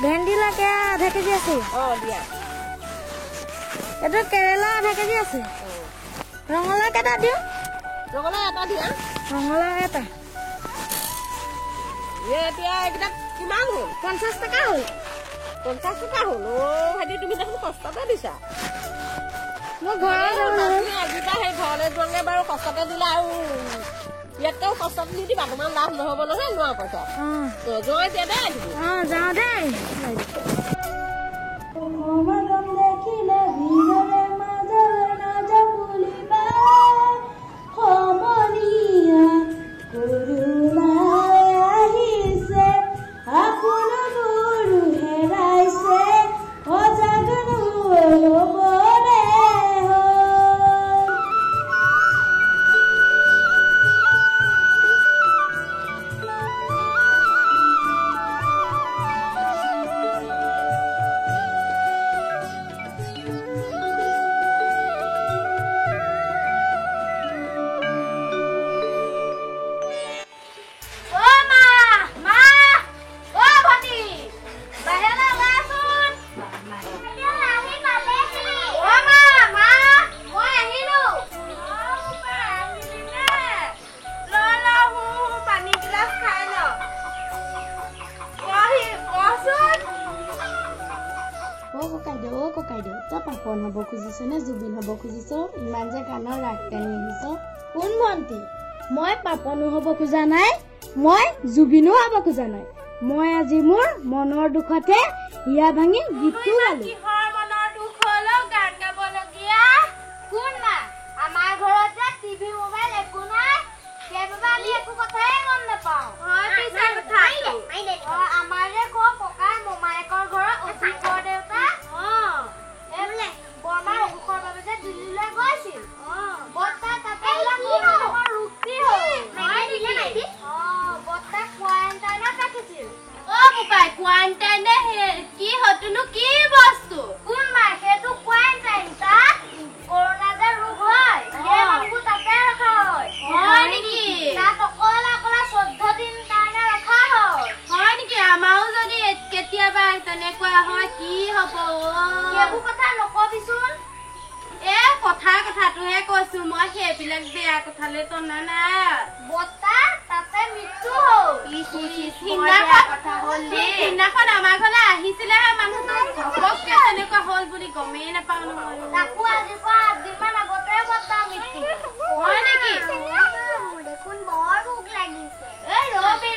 भेंडी लगे आधा केजी আছে দিয়া এটা কেৰেলা আধা কেজি আছে ৰঙালাও কেটা দিও ৰঙালাও এটা দিয়া ৰঙালাও এটা এতিয়া এটা কিমান হ'ল 50 টাকা হ'ল 50 টাকা হ'ল ও হেদি তুমি দেখোন কষ্টতে দিছা মই ঘৰত আজিবা হে ঘৰলে যোৱালে বাৰু কষ্টতে দিলা আৰু ইয়াতেও কষ্ট নিদিবা তোমাৰ লাভ নহব নহয় নোৱা পইচা যোৱা এতিয়া দে যাওঁ দে ককাইদেউ তই পাপন হ'ব খুজিছ নে জুবিন হ'ব খুজিছ ইমান যে কাণৰ ৰাগ টানি আহিছ কোন ভণ্টি মই পাপনো হ'ব খোজা নাই মই জুবিনো হ'ব খোজা নাই মই আজি মোৰ মনৰ দুখতে হিয়া ভাঙি গীতটো গালো কিহৰ মনৰ দুখ হলো গান গাবলগীয়া কোন মা আমাৰ ঘৰত যে টিভি মোবাইল একো নাই সেইবাবে আমি একো কথাই গম নাপাওঁ আমাৰ যে ককা মোমায়েকৰ ঘৰত অসুখৰ দেউতা বৰমাৰ অসুখৰ বাবে যে দিল্লীলৈ গৈছিল বৰ্তা তাতে ৰোগ কি হ'ল বৰ্তা কোৱাৰেণ্টাইনত ৰাখিছিল কোৱাৰেণ্টাইনে কি হতুনো কি বস্তু কোন মা সেইটো কোৱাৰেণ্টাইন তাত কৰোণা যে ৰোগ হয় সেই ৰোগটো তাতে ৰখা হয় নেকি তাত অকলে 14 দিন কাৰণে ৰখা হয় নেকি আমাৰো যদি কেতিয়াবা তেনেকুৱা হয় কি হ'ব সেইবোৰ কথা নকবিচোন কথাটোহে কৈছো মই সেইবিলাক বেয়া কথালৈ টনা নাই বৰ্তা তাতে মৃত্যু হ'ল সিদিনাখন আমাৰ ঘৰলৈ আহিছিলে মানুহটো ঘপককে তেনেকুৱা হ'ল বুলি গমেই নাপাওঁ নহয় তাকো আজিৰ পৰা 8 দিনমান আগতে বৰ্তা মৃত্যু হয় নেকি দেখোন বৰ ভোক লাগিছে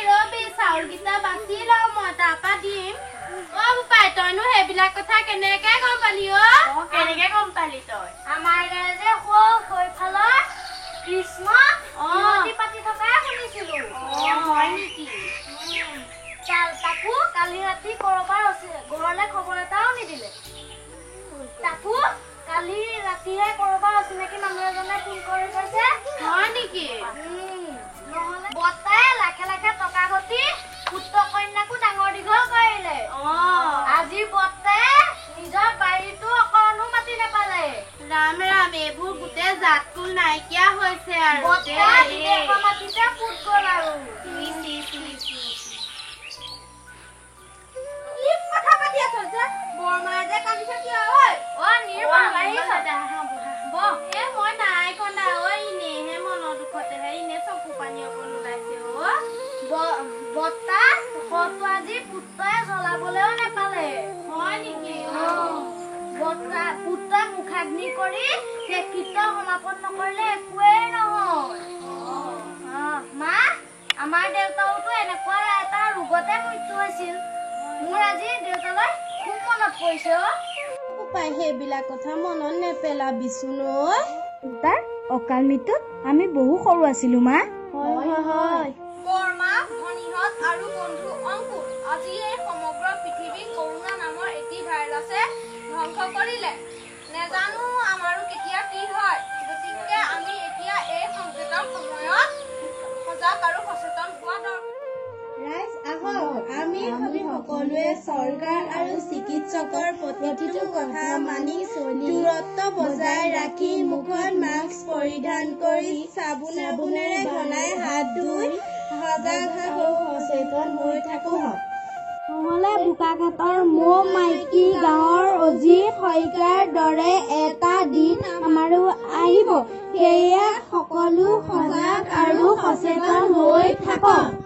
ৰবি চাউলকেইটা বাছি লওঁ মই তাৰপৰা দিম বোপাই তইনো সেইবিলাক কথা কেনেকে গম পালি কেনেকে গম পালি তই আমাৰ যে সেইফালৰ কৃষ্ণ পাতি থকা শুনিছিলো হয় নেকি তাকো কালি ৰাতি কৰবাৰ ঘৰলৈ খবৰ এটাও নিদিলে তাকো কালি ৰাতিহে কৰবাৰ অচিনাকি মানুহ এজনে ফোন কৰি কৈছে হয় নেকি নহলে বৰ্তাই লাখে লাখে টকা ঘটি পুত্ৰ কন্যাকো ডাঙৰ দীঘল কৰিলে আজি বৰ্তাই নিজৰ বাৰীটো অকণো মাতি নাপালে ৰাম এইবোৰ গোটেই জাতকুল নাইকিয়া হৈছে আৰু মাতিছে ফুট গল আৰু কথা পাতি আছ যে বৰমাই যে কান্দিছে কিয় মই নাই কন্দা এনেহে মনৰ দুখতেহে এনে চকু পানী অকণ ওলাইছে বৰ্তা আজি পুত্ৰই জ্বলাবলৈও নাপালে হয় নেকি পুত্ৰই মুখাগ্নি কৰি সেই কীৰ্ত সমাপন নকৰিলে একোৱেই নহয় মা আমাৰ দেউতাওতো এনেকুৱা এটা ৰোগতে মৃত্যু হৈছিল মোৰ আজি দেউতালৈ খুব মনত পৰিছে উপায় সেইবিলাক কথা মনত নেপেলাবিচোন তাৰ অকাল মৃত্যুত আমি বহু সৰু আছিলো মা হয় বৰমা ভনীহঁত আৰু বন্ধু অংকুৰ আজি এই সমগ্ৰ পৃথিৱীত কৰোণা নামৰ এটি ভাইৰাছে ধ্বংস কৰিলে নেজানো আমাৰো কেতিয়া কি হয় গতিকে আমি এতিয়া এই সংকটৰ সময়ত সজাগ আৰু সচেতন হোৱা দৰকাৰ ৰাইজ আহক আমি সকলোৱে চৰকাৰ আৰু চিকিৎসকৰ প্ৰতিটো কথা মানি চলি দূৰত্ব বজাই ৰাখি মুখত মাস্ক পৰিধান কৰি চাবোনেৰে ঘনাই হাত ধুই সজাগ সচেতন হৈ থাকো নহলে বোকাঘাটৰ মৌ মাইকী গাঁৱৰ অজিত শইকীয়াৰ দৰে এটা দিন আমাৰো আহিব সেয়ে সকলো সজাগ আৰু সচেতন হৈ থাকক